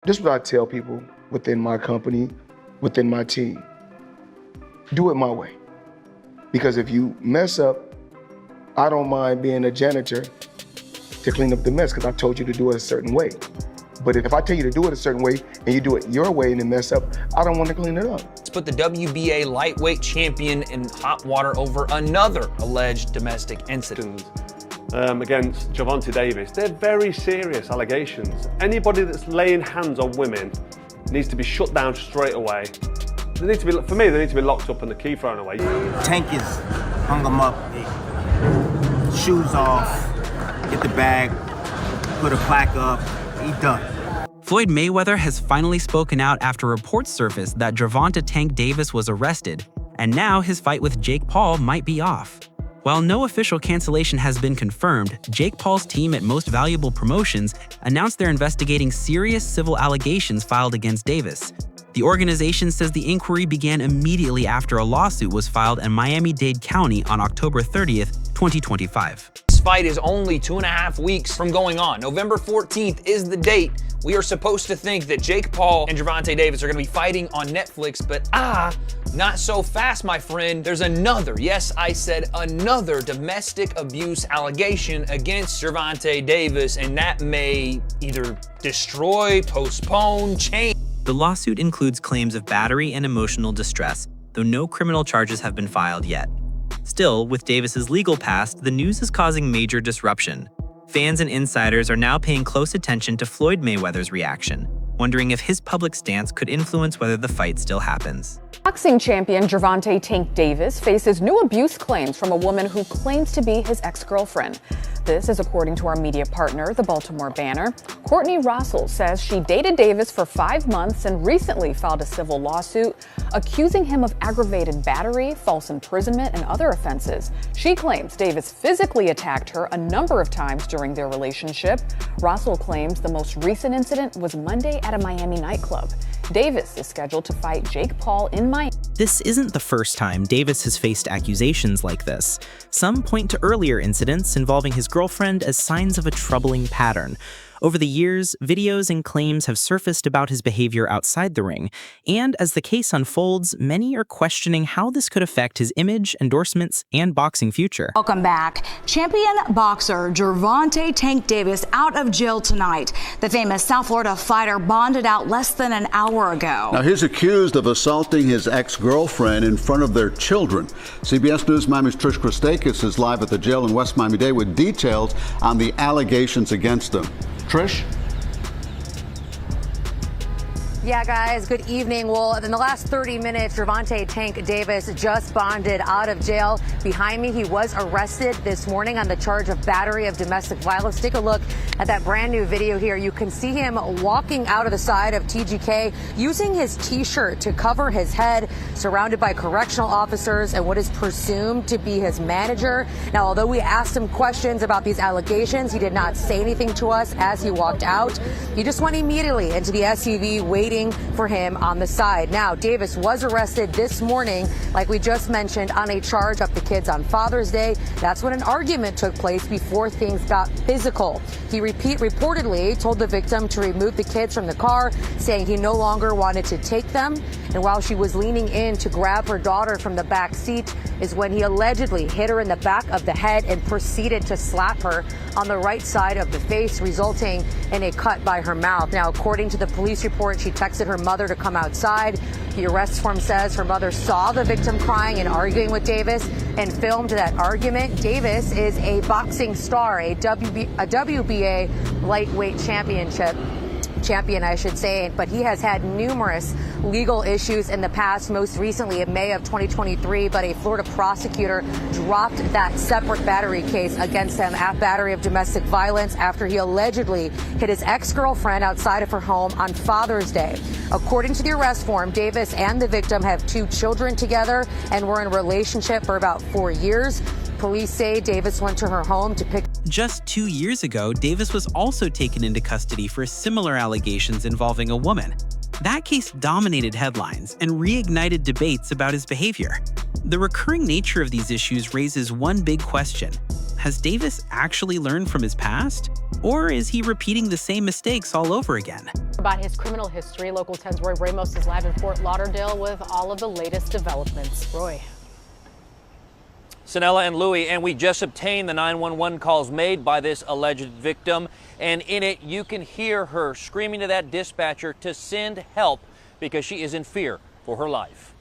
This is what I tell people within my company, within my team. Do it my way. Because if you mess up, I don't mind being a janitor to clean up the mess because I told you to do it a certain way. But if I tell you to do it a certain way and you do it your way and then mess up, I don't want to clean it up. Let's put the WBA lightweight champion in hot water over another alleged domestic incident. Against Gervonta Davis. They're very serious allegations. Anybody that's laying hands on women needs to be shut down straight away. They need to be, for me, they need to be locked up and the key thrown away. Tank is hung him up, shoes off, get the bag, put a plaque up, he done. Floyd Mayweather has finally spoken out after reports surfaced that Gervonta Tank Davis was arrested, and now his fight with Jake Paul might be off. While no official cancellation has been confirmed, Jake Paul's team at Most Valuable Promotions announced they're investigating serious civil allegations filed against Davis. The organization says the inquiry began immediately after a lawsuit was filed in Miami-Dade County on October 30th, 2025. This fight is only 2.5 weeks from going on. November 14th is the date. We are supposed to think that Jake Paul and Gervonta Davis are going to be fighting on Netflix, but not so fast, my friend. There's another, yes, I said another domestic abuse allegation against Gervonta Davis, and that may either destroy, postpone, change. The lawsuit includes claims of battery and emotional distress, though no criminal charges have been filed yet. Still, with Davis's legal past, the news is causing major disruption. Fans and insiders are now paying close attention to Floyd Mayweather's reaction, wondering if his public stance could influence whether the fight still happens. Boxing champion Gervonta Tank Davis faces new abuse claims from a woman who claims to be his ex-girlfriend. This is according to our media partner, the Baltimore Banner. Courtney Russell says she dated Davis for 5 months and recently filed a civil lawsuit accusing him of aggravated battery, false imprisonment, and other offenses. She claims Davis physically attacked her a number of times during their relationship. Russell claims the most recent incident was Monday at a Miami nightclub. Davis is scheduled to fight Jake Paul in Miami. This isn't the first time Davis has faced accusations like this. Some point to earlier incidents involving his girlfriend as signs of a troubling pattern. Over the years, videos and claims have surfaced about his behavior outside the ring, and as the case unfolds, many are questioning how this could affect his image, endorsements, and boxing future. Welcome back. Champion boxer Gervonta Tank Davis out of jail tonight. The famous South Florida fighter bonded out less than an hour ago. Now he's accused of assaulting his ex-girlfriend in front of their children. CBS News Miami's Trish Christakis is live at the jail in West Miami-Dade with details on the allegations against him. Trish? Yeah, guys, good evening. Well, in the last 30 minutes, Gervonta Tank Davis just bonded out of jail. Behind me, he was arrested this morning on the charge of battery of domestic violence. Take a look at that brand new video here. You can see him walking out of the side of TGK using his T-shirt to cover his head, surrounded by correctional officers and what is presumed to be his manager. Now, although we asked him questions about these allegations, he did not say anything to us as he walked out. He just went immediately into the SUV, waiting for him on the side. Now, Davis was arrested this morning, like we just mentioned, on a charge of the kids on Father's Day. That's when an argument took place before things got physical. He reportedly told the victim to remove the kids from the car, saying he no longer wanted to take them. And while she was leaning in to grab her daughter from the back seat is when he allegedly hit her in the back of the head and proceeded to slap her on the right side of the face, resulting in a cut by her mouth. Now, according to the police report, she texted her mother to come outside. The arrest form says her mother saw the victim crying and arguing with Davis and filmed that argument. Davis is a boxing star, a WBA lightweight champion, I should say, but he has had numerous legal issues in the past, most recently in May of 2023, but a Florida prosecutor dropped that separate battery case against him, battery of domestic violence, after he allegedly hit his ex-girlfriend outside of her home on Father's Day. According to the arrest form, Davis and the victim have 2 children together and were in a relationship for about 4 years. Police say Davis went to her home to pick. Just 2 years ago, Davis was also taken into custody for similar allegations involving a woman. That case dominated headlines and reignited debates about his behavior. The recurring nature of these issues raises one big question: Has Davis actually learned from his past? Or is he repeating the same mistakes all over again? About his criminal history, Local 10's Roy Ramos is live in Fort Lauderdale with all of the latest developments. Roy. Sanella and Louie, and we just obtained the 911 calls made by this alleged victim, and in it you can hear her screaming to that dispatcher to send help because she is in fear for her life.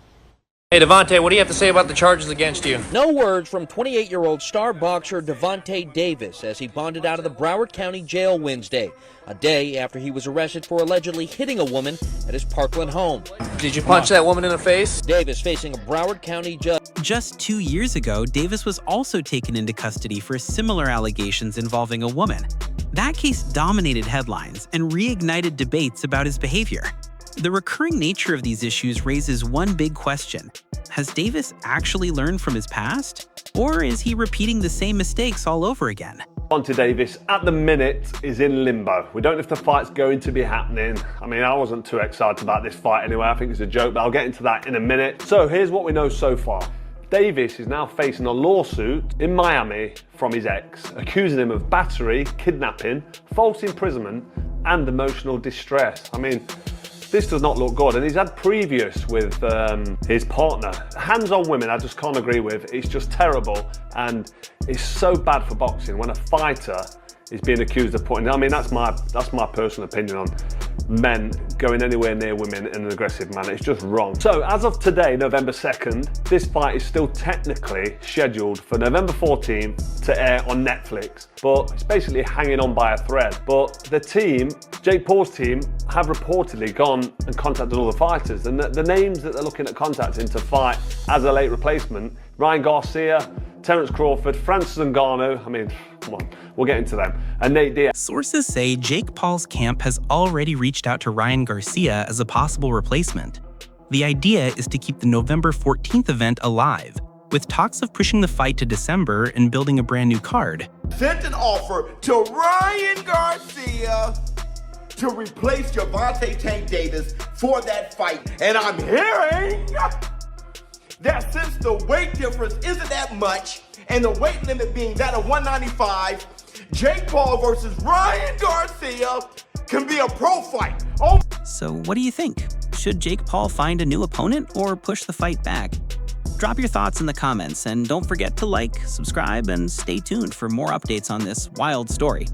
Hey, Devontae, what do you have to say about the charges against you? No words from 28-year-old star boxer Gervonta Davis as he bonded out of the Broward County Jail Wednesday, a day after he was arrested for allegedly hitting a woman at his Parkland home. Did you punch that woman in the face? Davis facing a Broward County judge. Just 2 years ago, Davis was also taken into custody for similar allegations involving a woman. That case dominated headlines and reignited debates about his behavior. The recurring nature of these issues raises one big question. Has Davis actually learned from his past? Or is he repeating the same mistakes all over again? Gervonta Davis, at the minute, is in limbo. We don't know if the fight's going to be happening. I mean, I wasn't too excited about this fight anyway. I think it's a joke, but I'll get into that in a minute. So here's what we know so far. Davis is now facing a lawsuit in Miami from his ex, accusing him of battery, kidnapping, false imprisonment, and emotional distress. I mean, this does not look good, and he's had previous with his partner. Hands on women, I just can't agree with. It's just terrible, and it's so bad for boxing when a fighter is being accused of putting. I mean, that's my personal opinion on men going anywhere near women in an aggressive manner. It's just wrong. So as of today, November 2nd, this fight is still technically scheduled for November 14th to air on Netflix, but it's basically hanging on by a thread. But the team, Jake Paul's team, have reportedly gone and contacted all the fighters, and the names that they're looking at contacting to fight as a late replacement: Ryan Garcia, Terence Crawford, Francis Ngannou, I mean, come on, we'll get into them, and Nate Diaz. Sources say Jake Paul's camp has already reached out to Ryan Garcia as a possible replacement. The idea is to keep the November 14th event alive, with talks of pushing the fight to December and building a brand new card. Sent an offer to Ryan Garcia to replace Gervonta Tank Davis for that fight, and I'm hearing that since the weight difference isn't that much, and the weight limit being that of 195, Jake Paul versus Ryan Garcia can be a pro fight. Oh. So what do you think? Should Jake Paul find a new opponent or push the fight back? Drop your thoughts in the comments, and don't forget to like, subscribe, and stay tuned for more updates on this wild story.